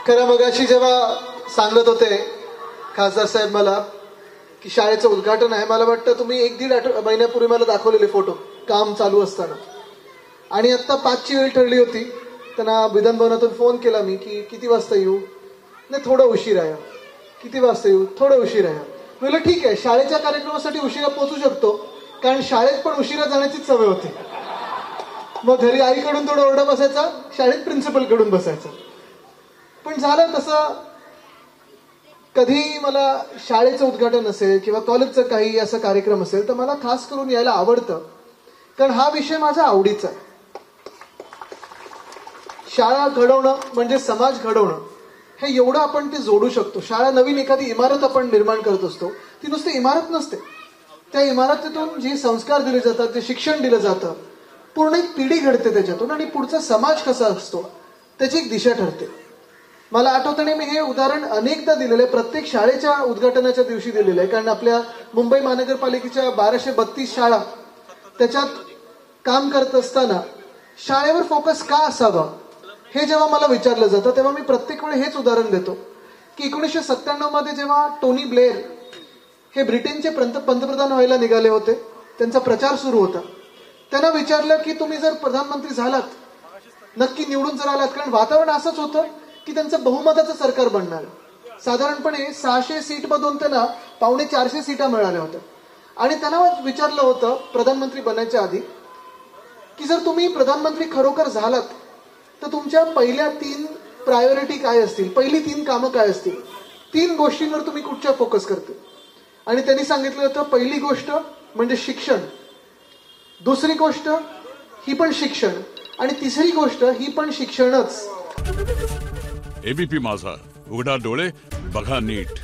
खरं मगाशी जेव्हा सांगत होते खासदार साहेब मला की शाळेचं उद्घाटन आहे, मला वाटतं तुम्ही 1-1.5 महिन्यापूर्वी मला दाखवलेले फोटो काम चालू असताना. आणि आत्ता 5ची वेळ ठरली होती. त्यांना विधान भवनातून फोन केला मी की किती वाजता येऊ. नाही, थोडं उशीर आहे. किती वाजता येऊ. थोडं उशीर आहे. म्हटलं ठीक आहे, शाळेच्या कार्यक्रमासाठी उशिरा पोहोचू शकतो, कारण शाळेत पण उशिरा जाण्याचीच सवय होती. मग घरी आईकडून थोडं ओरडा बसायचा, शाळेत प्रिन्सिपल कडून बसायचं. पण झालं तसं. कधी मला शाळेचं उद्घाटन असेल किंवा कॉलेजचं काही असं कार्यक्रम असेल तर मला खास करून यायला आवडतं, कारण हा विषय माझा आवडीचा आहे. शाळा घडवणं म्हणजे समाज घडवणं, हे एवढं आपण ते जोडू शकतो. शाळा नवीन एखादी इमारत आपण निर्माण करत असतो, ती नुसती इमारत नसते. त्या इमारतीतून जे संस्कार दिले जातात, जे शिक्षण दिलं जातं, पूर्ण एक पिढी घडते त्याच्यातून, आणि पुढचा समाज कसा असतो त्याची एक दिशा ठरते. मला आठवताना मी हे उदाहरण अनेकदा दिलेलं आहे, प्रत्येक शाळेच्या उद्घाटनाच्या दिवशी दिलेलं आहे. कारण आपल्या मुंबई महानगरपालिकेच्या 1232 शाळा, त्याच्यात काम करत असताना शाळेवर फोकस का असावा हे जेव्हा मला विचारलं जातं, तेव्हा मी प्रत्येक वेळी हेच उदाहरण देतो की 1997 मध्ये जेव्हा टोनी ब्लेअर हे ब्रिटनचे पंतप्रधान व्हायला निघाले होते, त्यांचा प्रचार सुरू होता. त्यांना विचारलं की तुम्ही जर प्रधानमंत्री झालात, नक्की निवडून जर आलात, कारण वातावरण असंच होतं की त्यांचं बहुमताचं सरकार बनणार. साधारणपणे 600 सीटमधून त्यांना 450 सीटा मिळाल्या होत्या. आणि त्यांना विचारलं होतं प्रधानमंत्री बनायच्या आधी की जर तुम्ही प्रधानमंत्री खरोखर झालात तर तुमच्या पहिल्या 3 प्रायोरिटी काय असतील, पहिली 3 कामं काय असतील, 3 गोष्टींवर तुम्ही कुठच्या फोकस करते. आणि त्यांनी सांगितलं होतं पहिली गोष्ट म्हणजे शिक्षण, दुसरी गोष्ट ही पण शिक्षण, आणि तिसरी गोष्ट ही पण शिक्षणच. एबीपी माझा, उघडा डोळे बघा नीट.